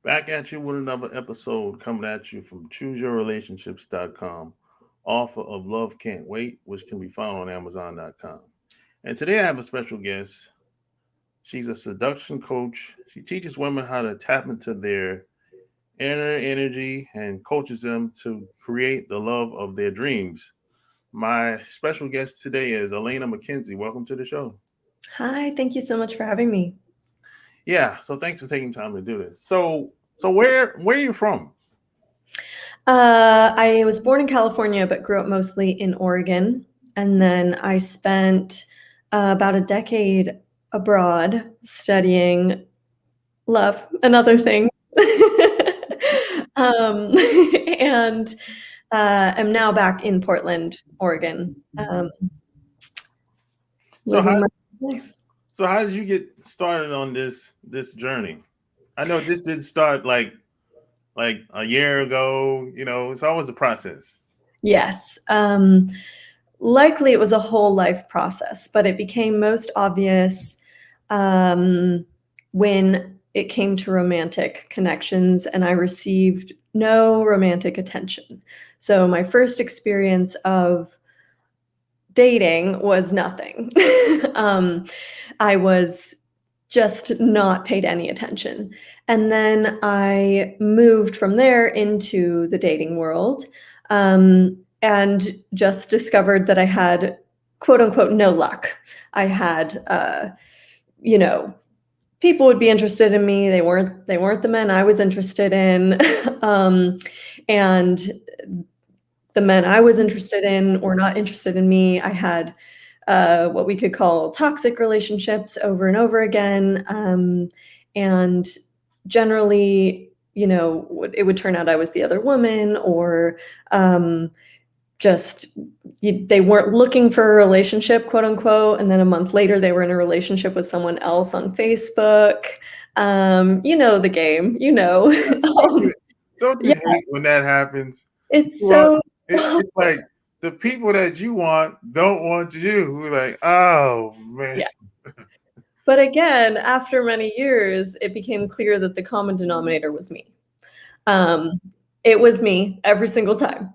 Back at you with another episode coming at you from chooseyourrelationships.com, author of Love Can't Wait, which can be found on amazon.com. And today I have a special guest. She's a seduction coach. She teaches women how to tap into their inner energy and coaches them to create the love of their dreams. My special guest today is Alana McKenzie. Welcome to the show. Hi, thank you so much for having me. Yeah, so thanks for taking time to do this. So where are you from? I was born in California, but grew up mostly in Oregon. And then I spent about a decade abroad studying love and other things. um, and am now back in Portland, Oregon, So how living my life. so how did you get started on this journey? I know this didn't start like a year ago. It's always a process. Yes. Likely it was a whole life process, but it became most obvious when it came to romantic connections and I received no romantic attention. So my first experience of dating was nothing. I was just not paid any attention. And then I moved from there into the dating world. And just discovered that I had quote unquote no luck. I had, people would be interested in me. They weren't the men I was interested in, and the men I was interested in were not interested in me. I had what we could call toxic relationships over and over again, and generally, it would turn out I was the other woman, or just they weren't looking for a relationship, quote unquote, and then a month later they were in a relationship with someone else on Facebook. The game, Don't don't you yeah, hate when that happens? it's Well, so it's like the people that you want don't want you. We're like, oh man. yeah. But again, after many years, it became clear that the common denominator was me. Um, it was me every single time.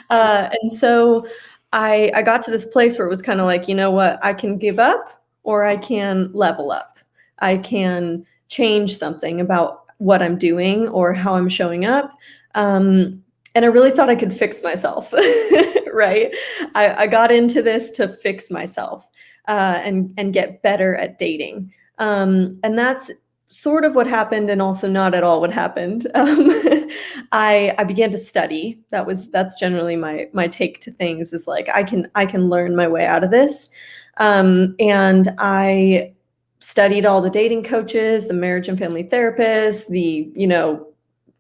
And so I got to this place where it was kind of like, you know what, I can give up or I can level up. I can change something about what I'm doing or how I'm showing up. And I really thought I could fix myself, right? I got into this to fix myself and get better at dating. And that's sort of what happened, and also not at all what happened. I began to study. That's generally my take to things, is like I can learn my way out of this. And I studied all the dating coaches, the marriage and family therapists, the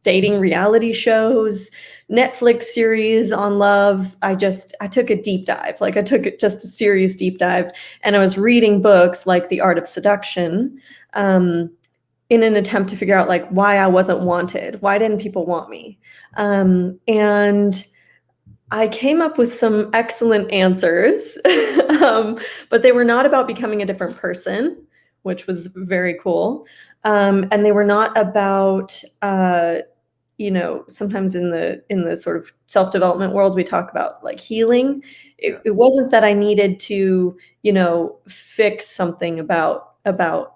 dating reality shows, Netflix series on love. I took a deep dive. Like I took just a serious deep dive, and I was reading books like The Art of Seduction, in an attempt to figure out like why I wasn't wanted. Why didn't people want me? And I came up with some excellent answers, but they were not about becoming a different person, which was very cool. And they were not about, sometimes in the sort of self-development world, we talk about like healing. It wasn't that I needed to, fix something about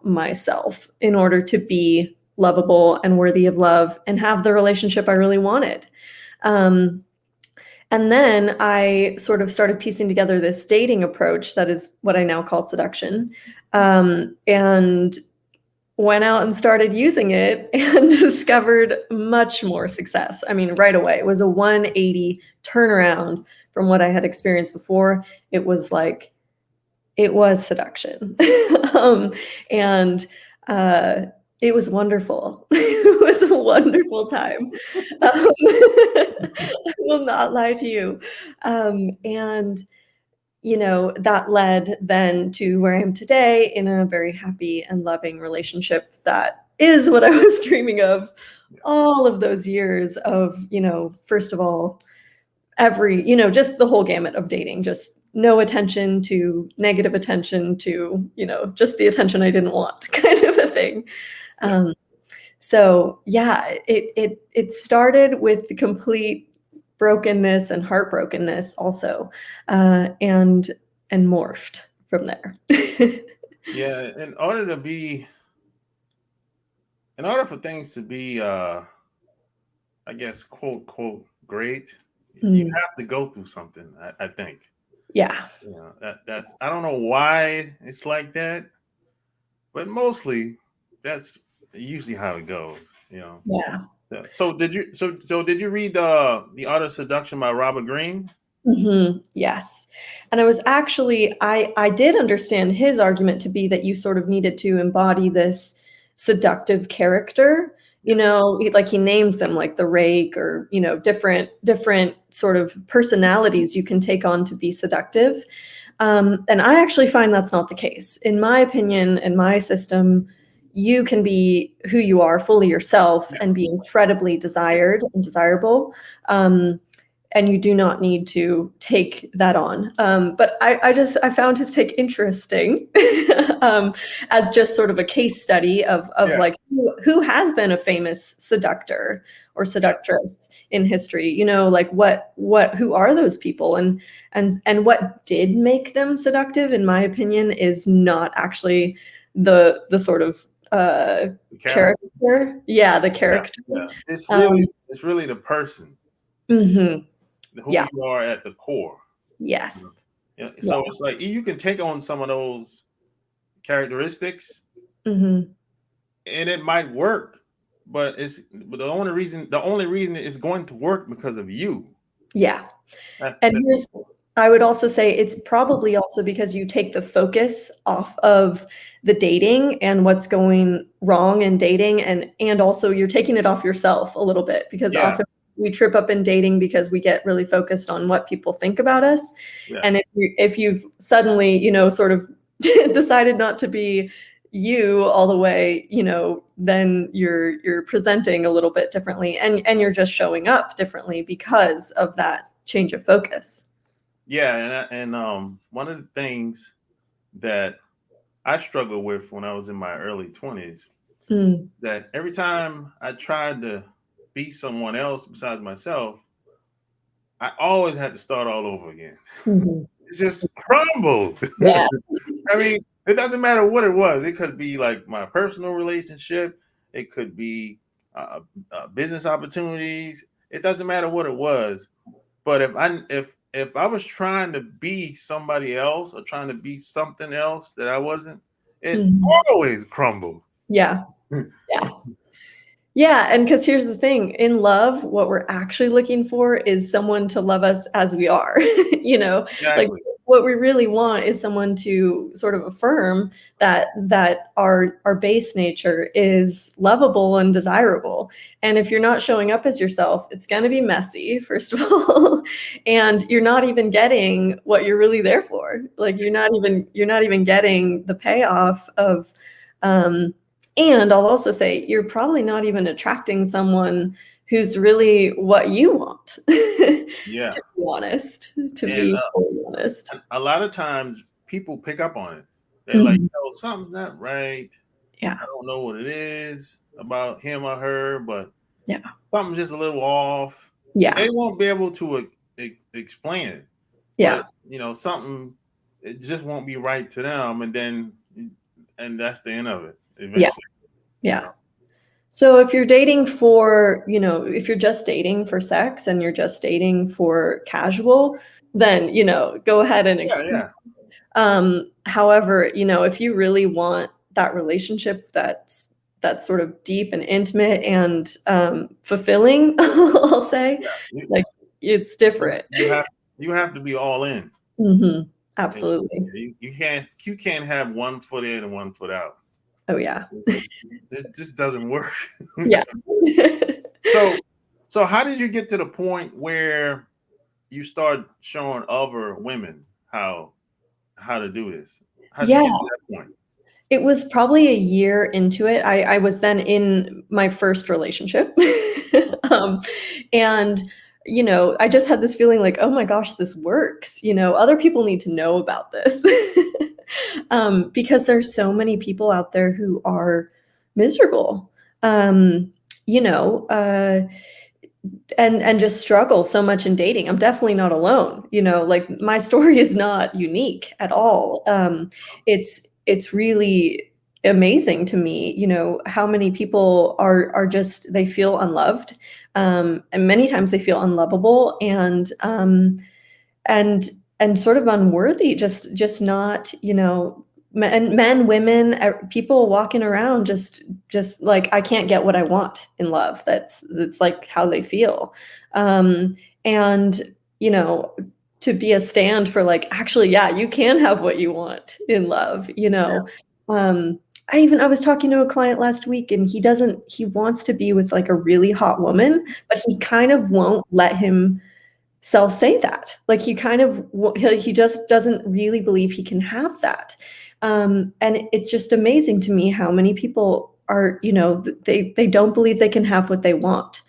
myself in order to be lovable and worthy of love and have the relationship I really wanted. And then I sort of started piecing together this dating approach that is what I now call seduction, and went out and started using it and discovered much more success. I mean, right away, it was a 180 turnaround from what I had experienced before. It was seduction. And it was wonderful. It was a wonderful time. I will not lie to you. And that led then to where I am today, in a very happy and loving relationship that is what I was dreaming of all of those years of, first of all, just the whole gamut of dating, just no attention to negative attention to, just the attention I didn't want, kind of a thing. So yeah, it started with the complete brokenness and heartbrokenness also, and morphed from there. Yeah, in order for things to be I guess quote quote great, you Mm, have to go through something, I think. yeah, Yeah, that's I don't know why it's like that, but mostly that's usually how it goes, you know. yeah. Yeah. So did you read The Art of Seduction by Robert Greene? Yes. And I was actually, I did understand his argument to be that you sort of needed to embody this seductive character. Yeah. Like he names them like the rake, or different sort of personalities you can take on to be seductive. And I actually find that's not the case. In my opinion, in my system, you can be who you are, fully yourself, Yeah. and be incredibly desired and desirable. And you do not need to take that on. But I found his take interesting, as just sort of a case study of Yeah. like who has been a famous seductor or Yeah. seductress in history. Like what who are those people, and what did make them seductive, in my opinion, is not actually the sort of The character. character. Yeah, the Yeah. character. Yeah. Um, It's really the person, mhm. who Yeah. you are at the core. You know? Yes. Yeah. Yeah. So it's like you can take on some of those characteristics Mhm. and it might work, but the only reason it's going to work because of you. Yeah. That's And that. I would also say it's probably also because you take the focus off of the dating and what's going wrong in dating, and also you're taking it off yourself a little bit, because Yeah. often we trip up in dating because we get really focused on what people think about us. Yeah. And if you've suddenly, sort of decided not to be you all the way, then you're presenting a little bit differently, and you're just showing up differently because of that change of focus. Yeah. One of the things that I struggled with when I was in my early 20s, Mm, that every time I tried to be someone else besides myself, I always had to start all over again. mhm. It just crumbled. Yeah. I mean, it doesn't matter what it was. It could be like my personal relationship. It could be business opportunities. It doesn't matter what it was. But if I was trying to be somebody else or trying to be something else that I wasn't, it Mhm. always crumbled. Yeah. Yeah. Yeah, and because here's the thing, in love, what we're actually looking for is someone to love us as we are. Like Exactly. what we really want is someone to sort of affirm that our base nature is lovable and desirable. And if you're not showing up as yourself, it's going to be messy, first of all, and you're not even getting what you're really there for. Like you're not even getting the payoff of um and I'll also say you're probably not even attracting someone who's really what you want, Yeah. to be honest, to And be fully honest. a lot of times people pick up on it. They're like, Mhm. "Oh, something's not right. Yeah, I don't know what it is about him or her, but yeah, something's just a little off." And yeah, they won't be able to explain it, yeah, but something, it just won't be right to them, and that's the end of it yeah, eventually. You yeah. know? So if you're dating for, if you're just dating for sex and you're just dating for casual, then, go ahead and Yeah, explore. yeah, However, if you really want that relationship that's sort of deep and intimate and fulfilling, I'll say, yeah. like it's You, different. you have you have to be all in. Hmm. And Absolutely. you can't have one foot in and one foot out. Oh yeah. It just doesn't work. Yeah. So, how did you get to the point where you start showing other women how to do this? How did you Yeah. get to that point? It was probably a year into it. I was then in my first relationship. um, and, I just had this feeling like, oh my gosh, this works. Other people need to know about this. Because there's so many people out there who are miserable. you know, and just struggle so much in dating. I'm definitely not alone, you know, like my story is not unique at all. It's really amazing to me, you know, how many people are just they feel unloved, and many times they feel unlovable, and and sort of unworthy, just not, you know, men, women, people walking around just like, I can't get what I want in love. That's like how they feel. And you know, to be a stand for like, actually, yeah, you can have what you want in love, you know. um I was talking to a client last week, and he wants to be with like a really hot woman, but he kind of won't let him self say that. Like he kind of he just doesn't really believe he can have that. And it's just amazing to me how many people are, you know, they don't believe they can have what they want.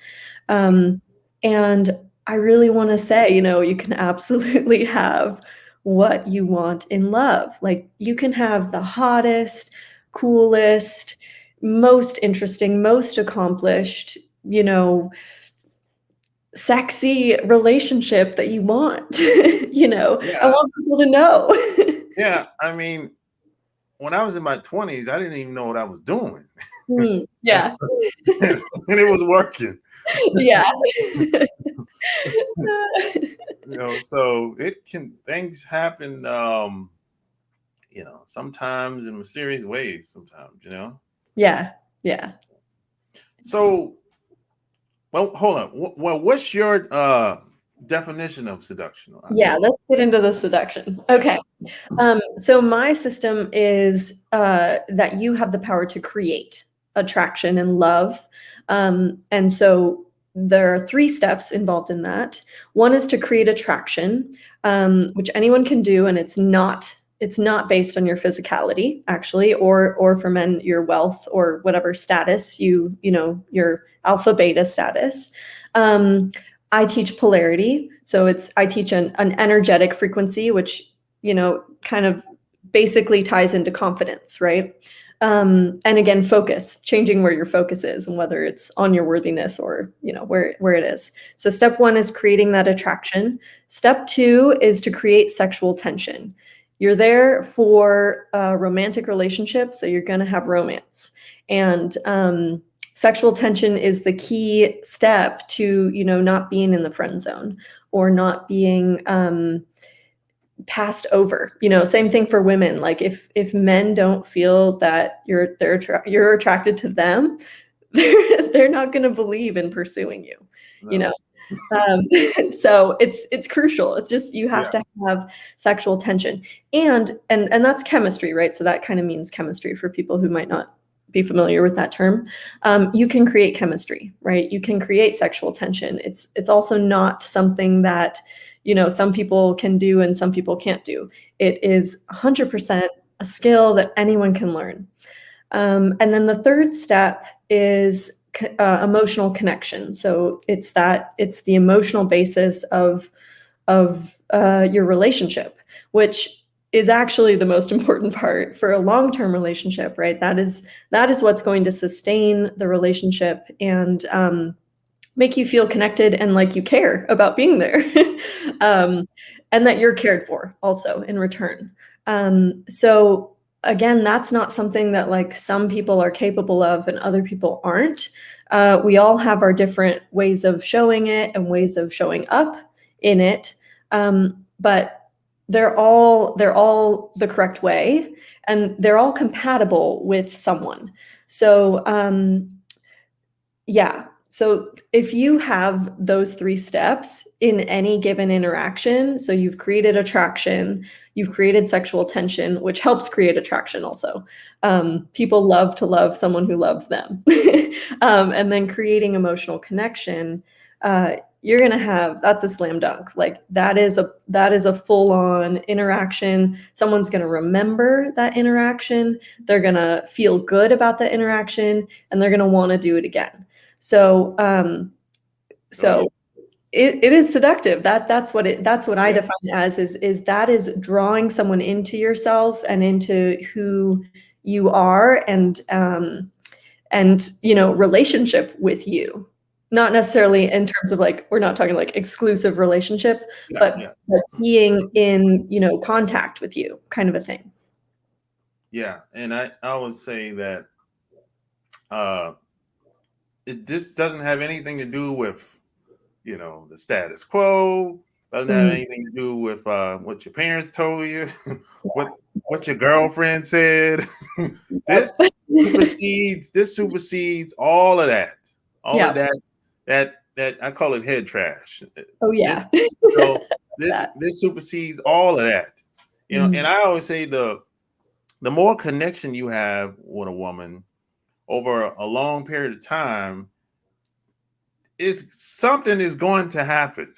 Um, and I really want to say, you know, you can absolutely have what you want in love. Like you can have the hottest, coolest, most interesting, most accomplished, you know, sexy relationship that you want. You know, I Yeah. want people to know. Yeah. I mean, when I was in my 20s, I didn't even know what I was doing. and, Yeah. and it was working. Yeah. You know, so things happen, you know, sometimes in mysterious ways, sometimes, you know. Yeah, yeah. So, well, hold on. Well, what's your definition of seduction? Yeah, let's get into the seduction. Okay. So my system is that you have the power to create attraction and love. And so there are 3 steps involved in that. One is to create attraction, which anyone can do, and it's not based on your physicality, actually, or for men, your wealth or whatever status you know, your alpha beta status. I teach polarity, so I teach an energetic frequency, which, you know, kind of basically ties into confidence, right? And again, focus, changing where your focus is and whether it's on your worthiness or, you know, where it is. So step 1 is creating that attraction. Step 2 is to create sexual tension. You're there for a romantic relationship, so you're going to have romance. And sexual tension is the key step to, you know, not being in the friend zone or not being passed over. You know, same thing for women. Like if men don't feel that you're attracted to them, they're not going to believe in pursuing you. You No. know, um, so it's crucial. It's just you have Yeah. to have sexual tension, and that's chemistry, right? So that kind of means chemistry for people who might not be familiar with that term. You can create chemistry, right? You can create sexual tension. It's also not something that, you know, some people can do and some people can't do. It is 100% a skill that anyone can learn. And then the third step is emotional connection. So it's the emotional basis of your relationship, which is actually the most important part for a long-term relationship, right? That is what's going to sustain the relationship and make you feel connected and like you care about being there, um, and that you're cared for also in return. So again, that's not something that like some people are capable of and other people aren't. We all have our different ways of showing it and ways of showing up in it, but they're all the correct way, and they're all compatible with someone. So yeah. So if you have those 3 steps in any given interaction, so you've created attraction, you've created sexual tension, which helps create attraction also. People love to love someone who loves them. And then creating emotional connection, you're gonna have that's a slam dunk. Like that is a full-on interaction. Someone's gonna remember that interaction. They're gonna feel good about the interaction, and they're gonna want to do it again. So, Oh, yeah. it is seductive. That's what I Yeah. define it as is that is drawing someone into yourself and into who you are, relationship with you. Not necessarily in terms of like, we're not talking like exclusive relationship, but being in, contact with you, kind of a thing. Yeah. And I would say that it just doesn't have anything to do with, the status quo. Doesn't have anything to do with what your parents told you, what your girlfriend said. This supersedes all of that. All of that I call it head trash. Oh yeah. This supersedes all of that. And I always say the more connection you have with a woman over a long period of time, something is going to happen.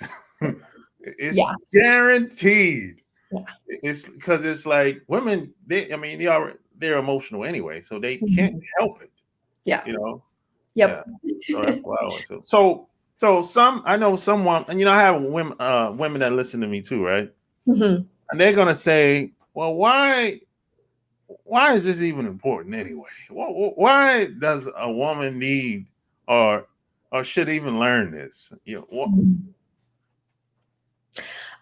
It's guaranteed. Yeah. It's because it's like women, they're emotional anyway, so they can't help it. Yeah. Yep. Yeah. So that's why I always say. So I know someone, and I have women that listen to me too, right? Mm-hmm. And they're gonna say, well, why is this even important anyway? Why does a woman need or should even learn this?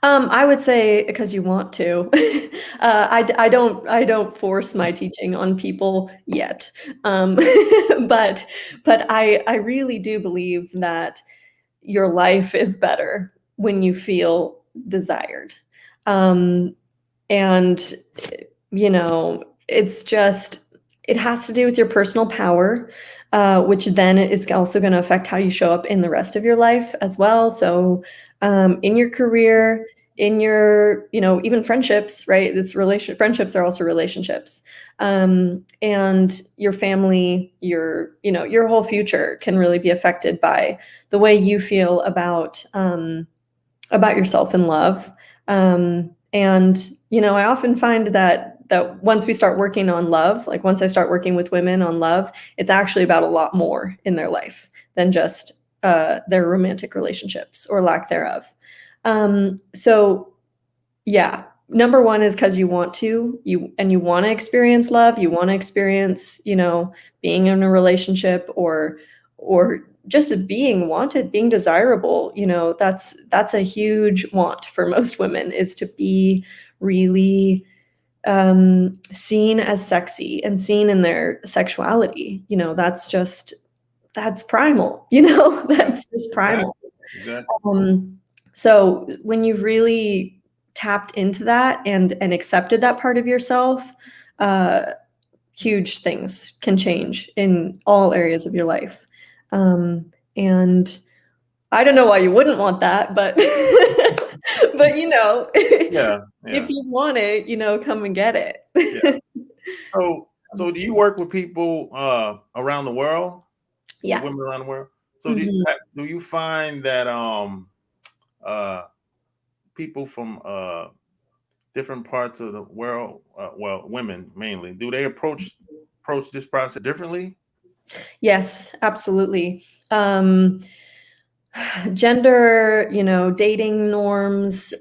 I would say because you want to. I don't force my teaching on people yet. But I really do believe that your life is better when you feel desired. And it's just, it has to do with your personal power, which then is also going to affect how you show up in the rest of your life as well. So in your career, in your, even friendships, right? Friendships are also relationships. And your family, your whole future can really be affected by the way you feel about yourself and love. And I often find that once we start working on love, like once I start working with women on love, it's actually about a lot more in their life than just their romantic relationships or lack thereof. So yeah, number one is because you want to, you want to experience love, you want to experience, being in a relationship or just being wanted, being desirable. That's a huge want for most women, is to be really seen as sexy and seen in their sexuality. That's primal, that's just primal. Exactly. So when you've really tapped into that and accepted that part of yourself, huge things can change in all areas of your life. And I don't know why you wouldn't want that, but but if you want it, come and get it. Yeah. So do you work with people around the world? Yes. Women around the world. So do you find that people from different parts of the world, well, women mainly, do they approach this process differently? Yes, absolutely. Gender, dating norms,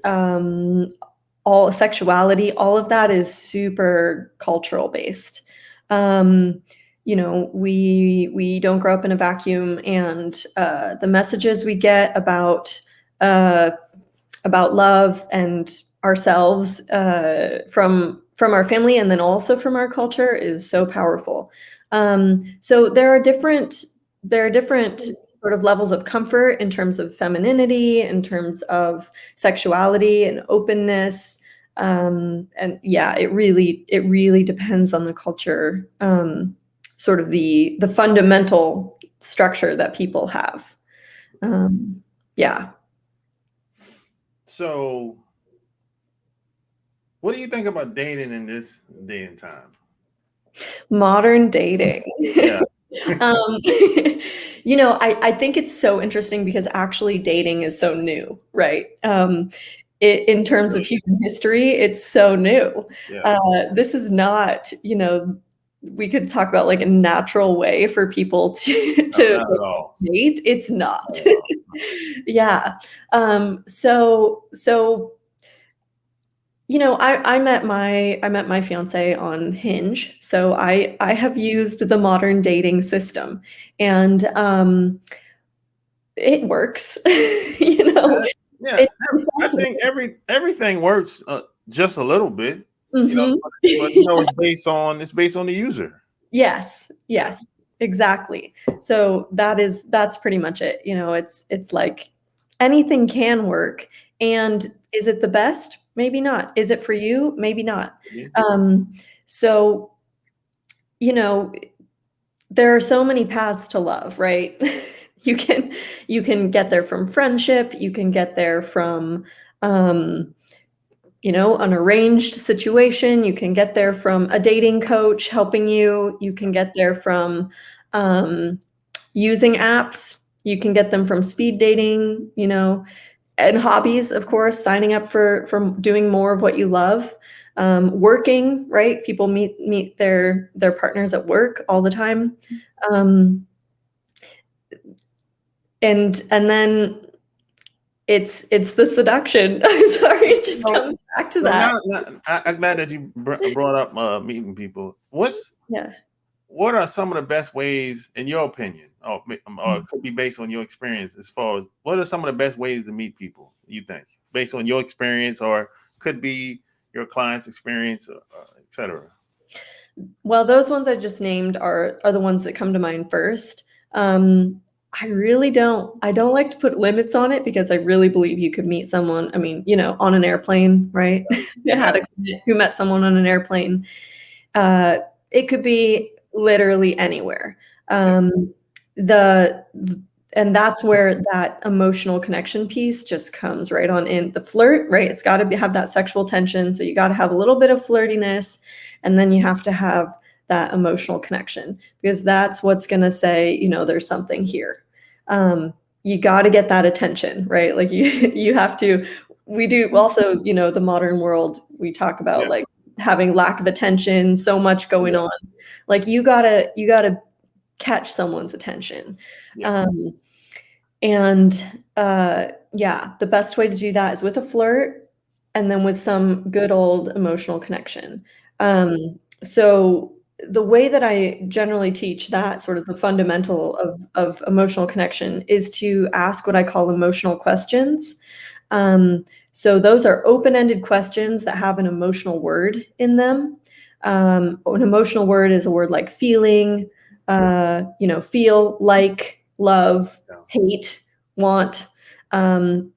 all sexuality, all of that is super cultural based. We don't grow up in a vacuum, and the messages we get about love and ourselves from our family, and then also from our culture, is so powerful. So there are different sort of levels of comfort in terms of femininity, in terms of sexuality and openness. And yeah, it really depends on the culture, sort of the fundamental structure that people have. Yeah. So what do you think about dating in this day and time? Modern dating. Yeah. I think it's so interesting because actually dating is so new, right? In terms of human history, it's so new. Yeah. This is not, we could talk about like a natural way for people to Not at all. date. It's not. Not at all. Yeah. So You know, I met my fiance on Hinge, so I have used the modern dating system, and it works. You know, Yeah, it's I think possible. everything works just a little bit, Mhm. but it's based on the user. Yes, Yeah, yes, exactly. So that's pretty much it. You know, it's like anything can work. And is it the best? Maybe not. Is it for you? Maybe not. yeah, Um, so, you know, there are so many paths to love, right? You can you can get there from friendship, you can get there from um an arranged situation. You can get there from a dating coach helping you. You can get there from um, using apps. You can get them from speed dating, and hobbies, of course, signing up for doing more of what you love. Working, right? People meet their partners at work all the time. Um, and then it's the seduction. I'm sorry, it just so comes back to so that. I'm glad that you brought up meeting people. Yeah. What are some of the best ways, in your opinion, or it could be based on your experience, as far as what are some of the best ways to meet people, you think, based on your experience, or could be your client's experience, etc. Well, those ones I just named are the ones that come to mind first. Um, I don't like to put limits on it because I really believe you could meet someone, I mean, on an airplane, right? I Yeah, had a client who met someone on an airplane. Uh, it could be literally anywhere. yeah, Um, the and that's where that emotional connection piece just comes right on in. The flirt, right? It's got to have that sexual tension, so you got to have a little bit of flirtiness, and then you have to have that emotional connection because that's what's going to say, there's something here. You got to get that attention, right? Like you have to. We do also, the modern world. We talk about yeah, like having lack of attention, so much going yeah, on. Like you gotta catch someone's attention. yeah, Um, and yeah, the best way to do that is with a flirt and then with some good old emotional connection. So the way that I generally teach that sort of the fundamental of emotional connection is to ask what I call emotional questions. Um, so those are open-ended questions that have an emotional word in them. An emotional word is a word like feeling, feel, like, love, yeah, hate, want,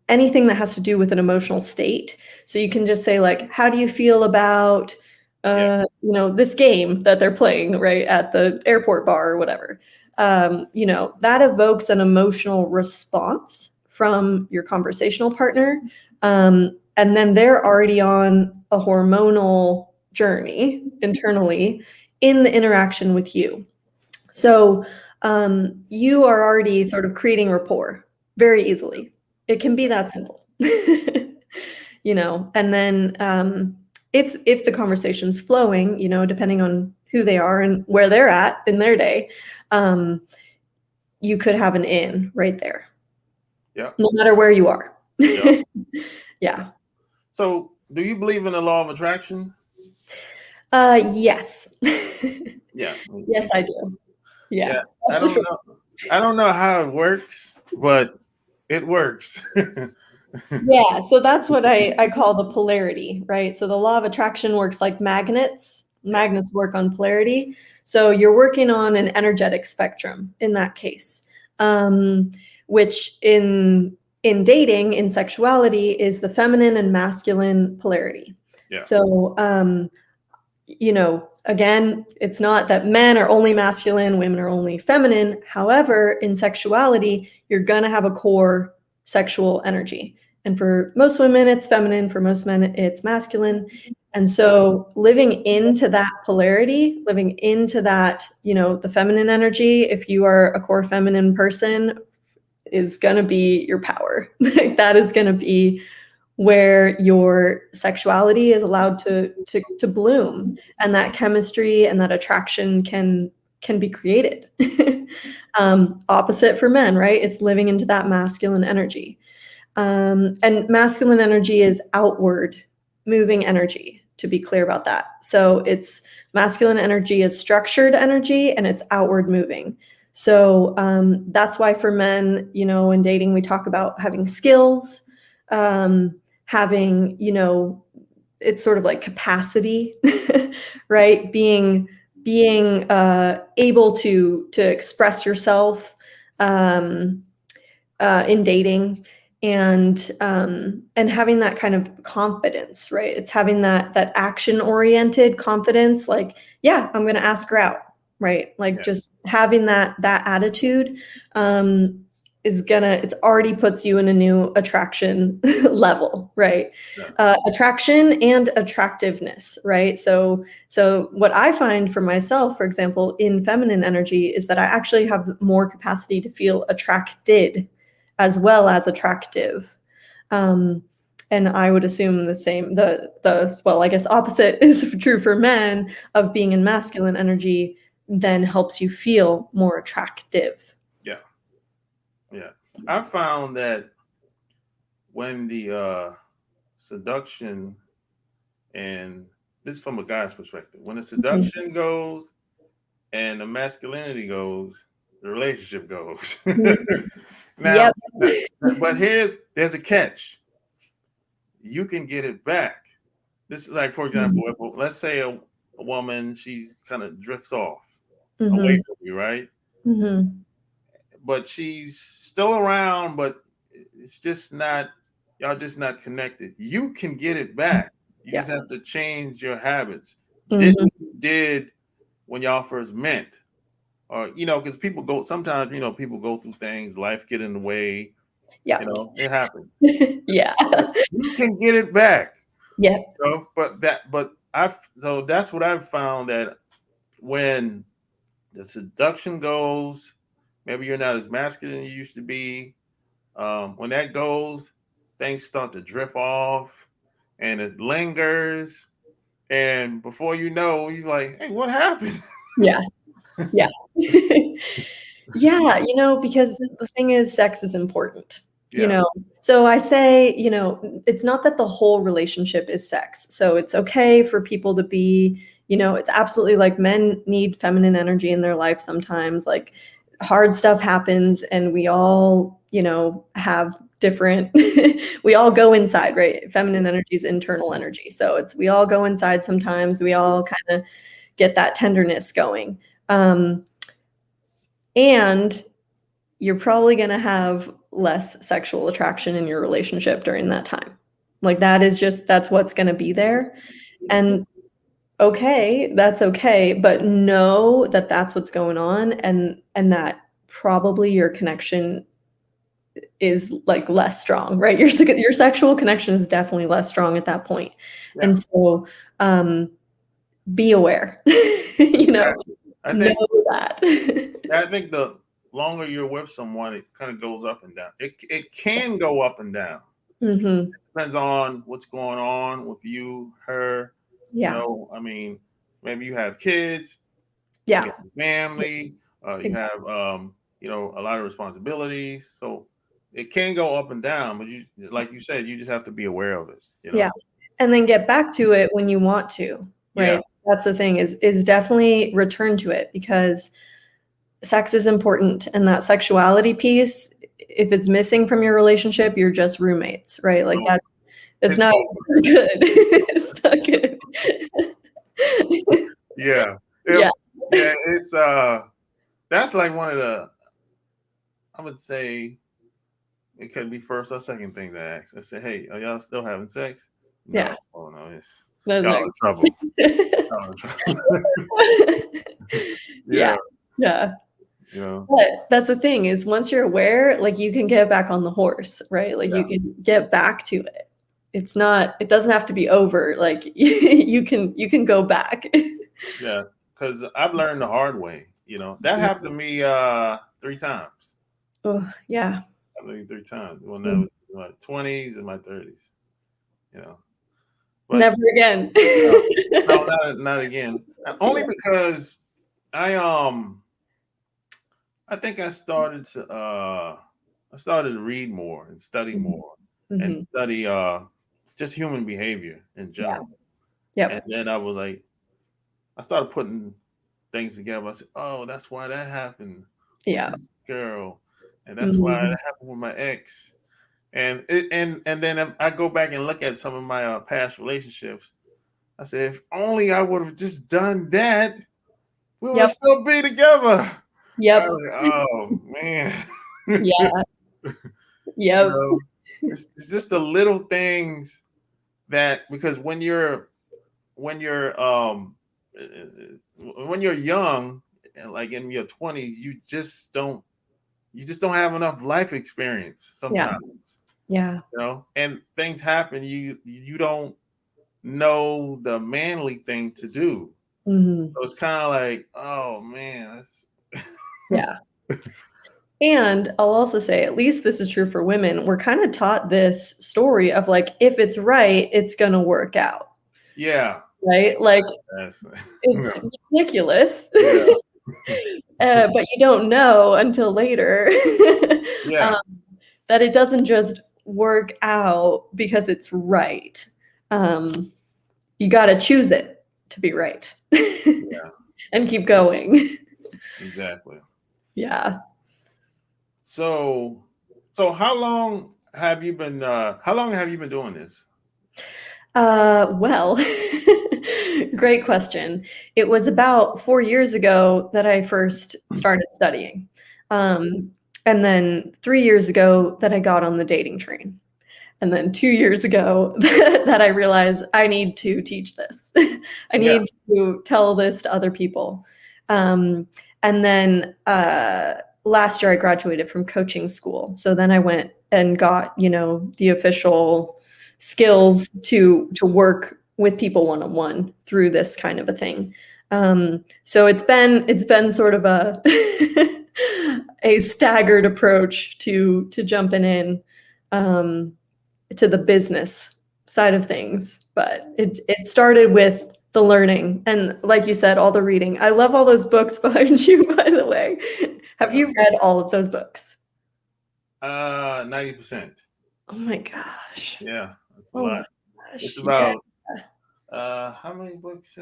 anything that has to do with an emotional state. So you can just say like, how do you feel about, yeah, this game that they're playing right at the airport bar or whatever. That evokes an emotional response from your conversational partner. And then they're already on a hormonal journey internally in the interaction with you. So you are already sort of creating rapport very easily. It can be that simple. And then if the conversation's flowing, depending on who they are and where they're at in their day, um, you could have an in right there, yeah, no matter where you are. yeah. Yeah. So, do you believe in the law of attraction? Yes. Yeah, Yes, I do. Yeah, yeah. I that's the don't short. know. I don't know how it works, but it works. Yeah, so that's what I call the polarity, right? So the law of attraction works like magnets. Yeah, Magnets work on polarity. So you're working on an energetic spectrum in that case, um, which in dating, in sexuality, is the feminine and masculine polarity. yeah, So again, it's not that men are only masculine, women are only feminine. However, in sexuality, you're going to have a core sexual energy. And for most women, it's feminine. For most men, it's masculine. And so living into that polarity, living into that, the feminine energy, if you are a core feminine person, is going to be your power. Like that is going to be where your sexuality is allowed to bloom, and that chemistry and that attraction can be created. Opposite for men, right? It's living into that masculine energy. And masculine energy is outward, moving energy, to be clear about that. So it's masculine energy is structured energy and it's outward moving. So that's why for men, in dating, we talk about having skills, having, it's sort of like capacity, right? Being able to express yourself in dating, and having that kind of confidence, right? It's having that action oriented confidence, like, yeah, I'm going to ask her out, right? Like just having that attitude it's already puts you in a new attraction level, right? Attraction and attractiveness, right? So what I find for myself, for example, in feminine energy, is that I actually have more capacity to feel attracted as well as attractive. And I would assume the same, well, I guess opposite is true for men, of being in masculine energy then helps you feel more attractive. Yeah. I found that when the seduction, and this is from a guy's perspective, when the seduction goes and the masculinity goes, the relationship goes. now, Yep. but there's a catch. You can get it back. This is like, for example, let's say a woman, she kind of drifts off away from you, right? But she's still around, but it's just not, y'all just not connected. You can get it back. You just have to change your habits. Did when y'all first met, or because sometimes people go through things, life get in the way. It happens. Yeah. You can get it back. Yeah. So that's what I've found, that when the seduction goes, maybe you're not as masculine as you used to be. When that goes, things start to drift off, and it lingers. And before you know, you're like, "Hey, what happened?" Yeah. Yeah. Yeah, because the thing is, sex is important. So I say, it's not that the whole relationship is sex. So it's okay for people to be, it's absolutely, like, men need feminine energy in their life sometimes. Like, hard stuff happens, and we all, have different we all go inside, right? Feminine energy is internal energy. So we all go inside sometimes. We all kind of get that tenderness going. And you're probably going to have less sexual attraction in your relationship during that time. Like, that's what's going to be there. And okay, that's okay, but know that that's what's going on, and that probably your connection is, like, less strong, right? Your sexual connection is definitely less strong at that point. And so be aware. Exactly. Know that. I think the longer you're with someone, it kind of goes up and down. It can go up and down. It depends on what's going on with you, her. Yeah. I mean, maybe you have kids, you Yeah. have a family, you have a lot of responsibilities. So it can go up and down, but like you said, you just have to be aware of it. Yeah. And then get back to it when you want to, right? That's the thing, is definitely return to it, because sex is important, and that sexuality piece, if it's missing from your relationship, you're just roommates, right? Like, it's not good. It's not good. Yeah. Yeah. It's that's like one of the, I would say, it could be first or second thing to ask. I say, hey, are y'all still having sex? No. Yeah. Oh no, it's That's y'all in trouble. Y'all in trouble. Yeah. But that's the thing, is once you're aware, like, you can get back on the horse, right? Like, you can get back to it. It doesn't have to be over. Like, you can go back. Yeah, because I've learned the hard way. That happened to me 3 times. Oh, yeah. I mean, 3 times when I was in my 20s and my 30s. But never again. no, not again. Only because I think I started to read more and study more, and study just human behavior in Yeah. general. And Yep. then I started putting things together. I said, oh, that's why that happened with Yeah. this girl, and that's why Mhm. that happened with my ex. And then if I go back and look at some of my past relationships, I said, if only I would have just done that, we would Yep. still be together. I Yep. was like, oh man. Yeah. You Yep. know, it's just the little things that, because when you're young, and like in your 20s, you just don't have enough life experience Yeah. sometimes, Yeah. and things happen, you don't know the manly thing to do. Mhm. So it's kind of like, oh man, Yeah. And I'll also say, at least this is true for women, we're kind of taught this story of like, if it's right, it's gonna work out, yeah, right? Like, that's, it's ridiculous. yeah, But you don't know until later um, yeah, that it doesn't just work out because it's right. You got to choose it to be right yeah, and keep going. exactly. Yeah. So, so how long have you been doing this? Well, great question. It was about 4 years ago that I first started studying. Um, and then 3 years ago that I got on the dating train. And then 2 years ago that I realized I need to teach this. I Yeah, need to tell this to other people. Um, and then last year I graduated from coaching school. So then I went and got, the official skills to work with people one-on-one through this kind of a thing. So it's been sort of a a staggered approach to jumping in. Um, to the business side of things, but it started with the learning and, like you said, all the reading. I love all those books behind you, by the way. Have yeah. you read all of those books? 90%. Oh my gosh. Yeah, that's a Oh lot. my It's gosh. Yeah. about how many books?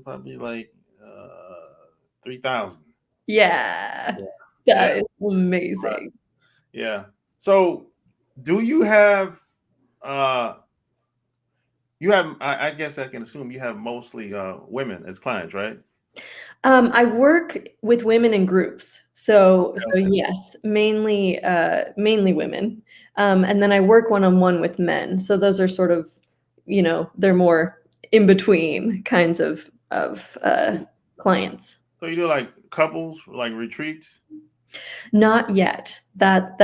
Probably like 3,000. Yeah. Yeah, yeah, That is amazing. yeah. So, do you have uh I guess I can assume you have mostly women as clients, right? I work with women in groups. So Okay. yes, mainly women. And then I work one-on-one with men. So those are sort of, they're more in between kinds of clients. So you do like couples, like retreats? Not yet. That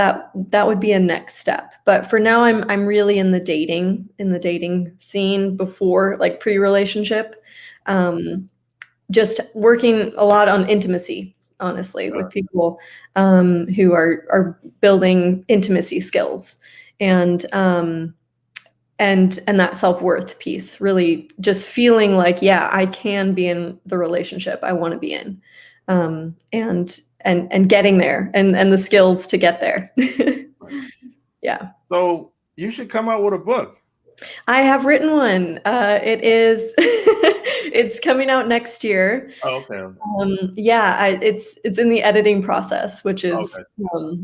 would be a next step. But for now, I'm really in the dating scene before, like, pre-relationship. Um, just working a lot on intimacy, honestly, with people who are building intimacy skills, and and that self-worth piece, really just feeling like, yeah, I can be in the relationship I want to be in, and getting there, and the skills to get there. Right. Yeah. So you should come out with a book. I have written one. It is it's coming out next year. Oh, okay, okay, Yeah, it's in the editing process, which is, okay.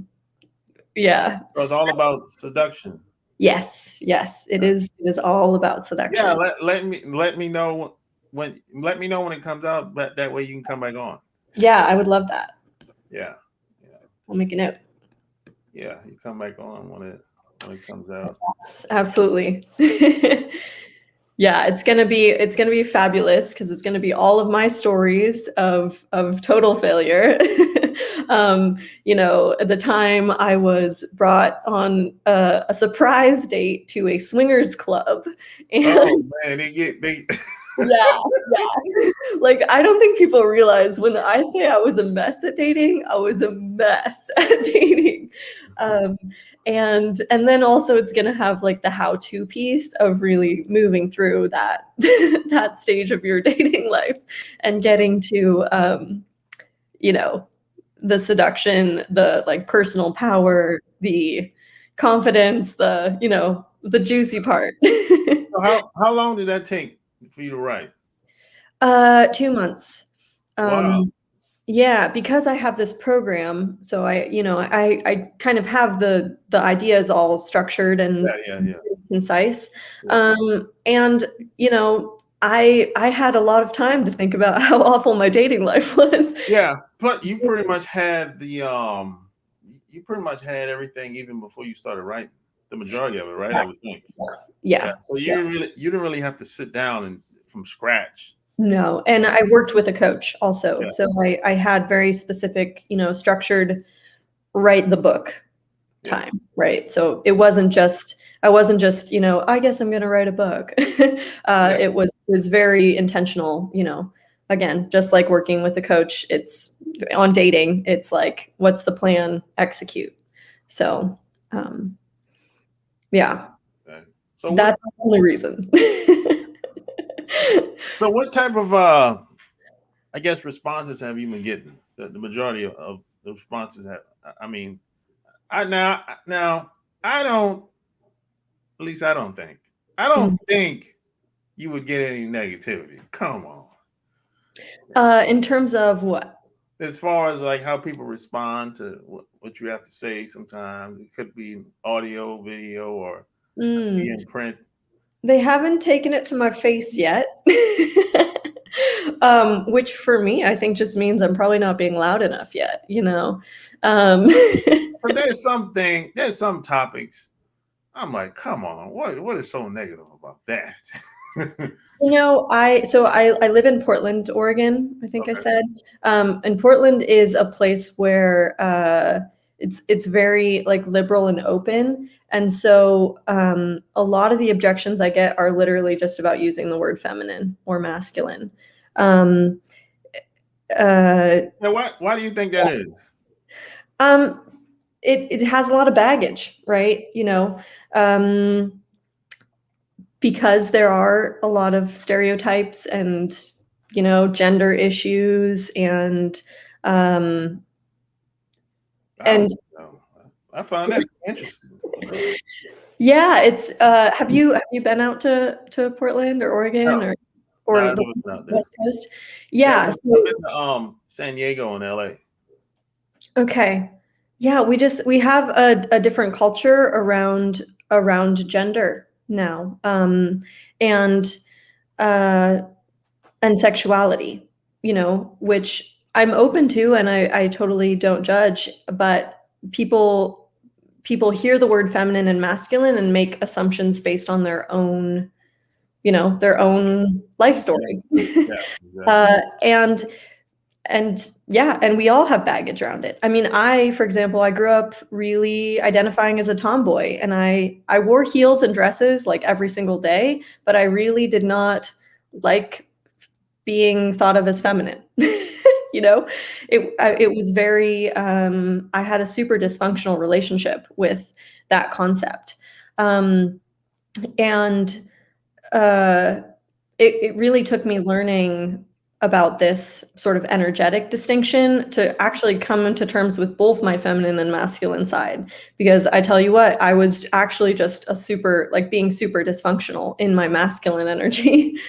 yeah. So it's all about seduction. Yes, yes, it Right. is. It is all about Yeah, seduction. let me know when it comes out, but that way you can come back on. Yeah, I would love that. Yeah, yeah, I'll make a note. yeah. You come back on when it comes out. Yes, absolutely. Yeah, it's gonna be fabulous because it's gonna be all of my stories of total failure. The time I was brought on a surprise date to a swingers club, Oh and man, they yeah, yeah. Like, I don't think people realize when I say I was a mess at dating, I was a mess at dating. Um, and then also it's gonna have like the how-to piece of really moving through that that stage of your dating life and getting to you know, the seduction, the like personal power, the confidence, the juicy part. So how long did that take for you to write? 2 months. Wow. Yeah, because I have this program, so I kind of have the ideas all structured and Yeah. concise. Yeah. And I had a lot of time to think about how awful my dating life was. Yeah. But you pretty much had you pretty much had everything even before you started writing. The majority of it, right? I would think. Yeah. Yeah. So Yeah. you didn't really have to sit down and from scratch. No, and I worked with a coach also. Yeah. So I had very specific, structured write the book Yeah. time, right? So I wasn't just, I guess I'm gonna write a book. Yeah. It was very intentional, again, just like working with a coach, it's on dating, it's like, what's the plan, execute. So yeah, Okay. So that's the only reason. what type of I guess responses have you been getting? The majority of the responses have. I mean, now I don't. At least I don't think. I don't think you would get any negativity. Come on. In terms of what? As far as like how people respond to what you have to say, sometimes it could be audio, video, or be in print. They haven't taken it to my face yet. Which for me, I think just means I'm probably not being loud enough yet, But there's some topics. I'm like, come on, what is so negative about that? I live in Portland, Oregon, I think I Okay. said. And Portland is a place where it's very like liberal and open. And so a lot of the objections I get are literally just about using the word feminine or masculine. Um, Now, why do you think that is? um, it has a lot of baggage, right? Because there are a lot of stereotypes and gender issues and I find that interesting. yeah, it's have you been out to Portland or Oregon No, or I the wasn't out there. West Coast? Yeah, Yeah, I've so been to San Diego and LA. okay. Yeah, we have a different culture around gender now. And uh and sexuality, which I'm open to and I totally don't judge, but people hear the word feminine and masculine and make assumptions based on their own life story. Yeah, exactly. And we all have baggage around it. I mean, for example, I grew up really identifying as a tomboy, and I wore heels and dresses like every single day, but I really did not like being thought of as feminine. It was very I had a super dysfunctional relationship with that concept. And it really took me learning about this sort of energetic distinction to actually come into terms with both my feminine and masculine side. Because I tell you what, I was actually just being super dysfunctional in my masculine energy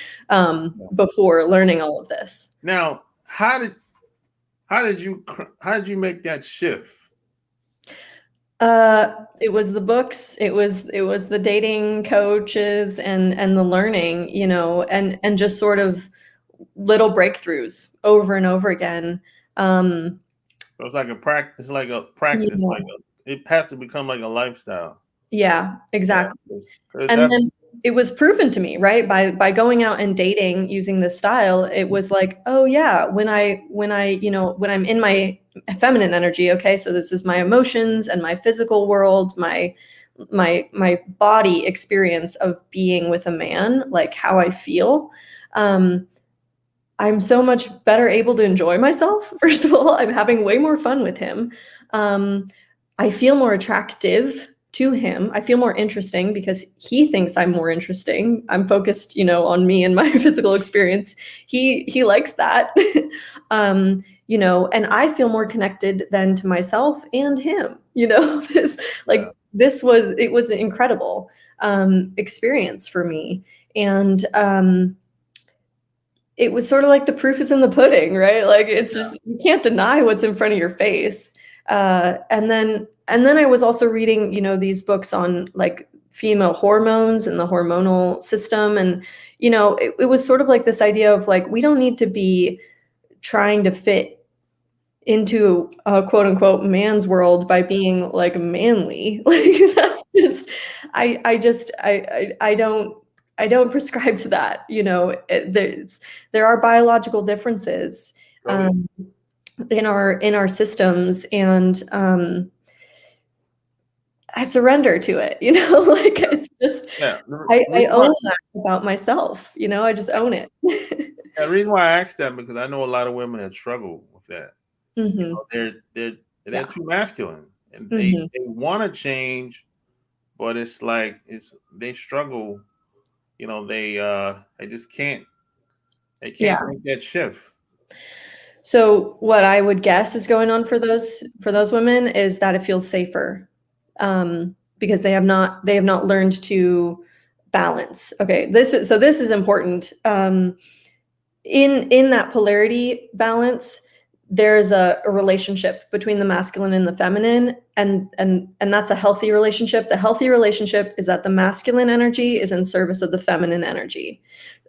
before learning all of this. Now, how did you make that shift? It was the books, it was the dating coaches and the learning, and just sort of little breakthroughs over and over again. So it's like a practice, Yeah, it has to become like a lifestyle. yeah, Yeah, exactly. 'cause And that, then it was proven to me, right? By going out and dating using this style, it was like, oh yeah, when I'm in my feminine energy, okay, so this is my emotions and my physical world, my body experience of being with a man, like how I feel. I'm so much better able to enjoy myself. First of all, I'm having way more fun with him. I feel more attractive to him. I feel more interesting because he thinks I'm more interesting. I'm focused, on me and my physical experience. He likes that. And I feel more connected than to myself and him, this like Yeah. it was an incredible experience for me. And it was sort of like the proof is in the pudding, right? Like it's just, you can't deny what's in front of your face. And then I was also reading, you know, these books on like female hormones and the hormonal system. And, you know, it was sort of like this idea of like, we don't need to be trying to fit into a quote unquote man's world by being like manly. Like that's just, I don't prescribe to that. You know, there are biological differences in our systems, and I surrender to it. You know, like it's just I own that about myself. You know, I just own it. The reason why I asked that, because I know a lot of women that struggle with that. You Mm-hmm. know, they're too masculine, and Mm-hmm. they want to change, but it's like they struggle. You know, they just can't Yeah. make that shift. So what I would guess is going on for those women is that it feels safer, because they have not learned to balance. Okay, this is important. In that polarity balance, there's a relationship between the masculine and the feminine, and that's a healthy relationship. The healthy relationship is that the masculine energy is in service of the feminine energy.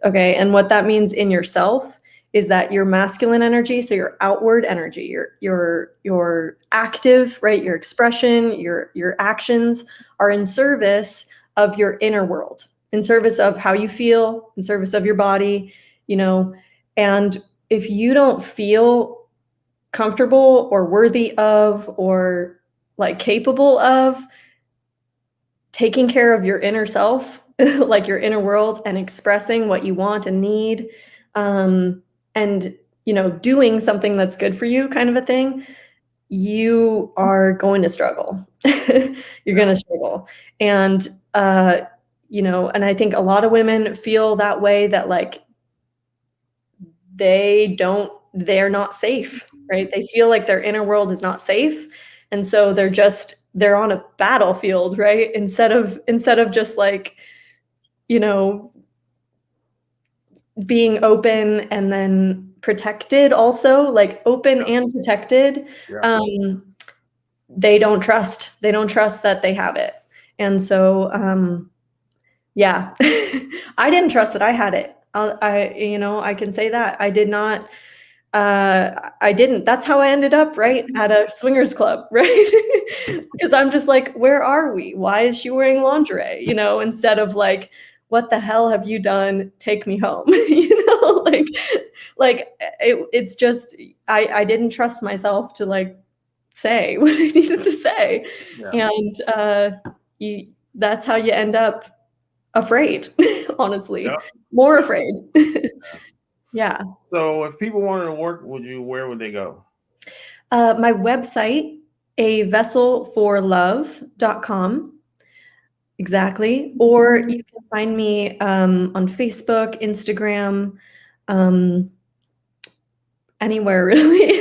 Okay, and what that means in yourself is that your masculine energy, so your outward energy, your active, right, your expression, your actions are in service of your inner world, in service of how you feel, in service of your body, you know. And if you don't feel comfortable or worthy of or like capable of taking care of your inner self, like your inner world, and expressing what you want and need, and you know, doing something that's good for you, kind of a thing, you are going to struggle. You're going to struggle. And you know, and I think a lot of women feel that way, that like they're not safe, right? They feel like their inner world is not safe. And so they're on a battlefield, right? Instead of just like, you know, being open and then protected, also like open and protected. They don't trust that they have it. And so yeah. I didn't trust that I had it. You know, I can say that I did not. I didn't. That's how I ended up, right, at a swingers club, right? Because I'm just like, where are we? Why is she wearing lingerie? You know, instead of like, what the hell have you done? Take me home. You know, it's just I didn't trust myself to like say what I needed to say, and that's how you end up afraid. Honestly, more afraid. Yeah. So if people wanted to work with you, where would they go? My website, avesselforlove.com. Exactly. Or you can find me on Facebook, Instagram, anywhere really.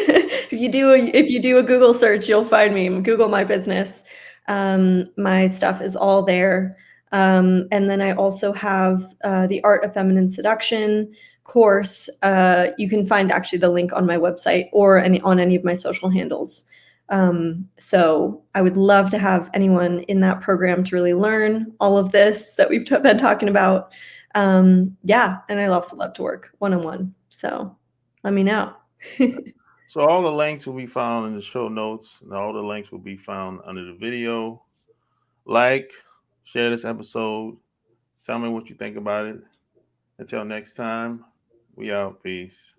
If you do a Google search, you'll find me. Google my business. My stuff is all there. And then I also have the Art of Feminine Seduction course. You can find actually the link on my website or on any of my social handles. So I would love to have anyone in that program to really learn all of this that we've been talking about. Yeah, and I also love to work one-on-one. So let me know. So all the links will be found in the show notes, and all the links will be found under the video. Like, share this episode. Tell me what you think about it. Until next time, we out. Peace.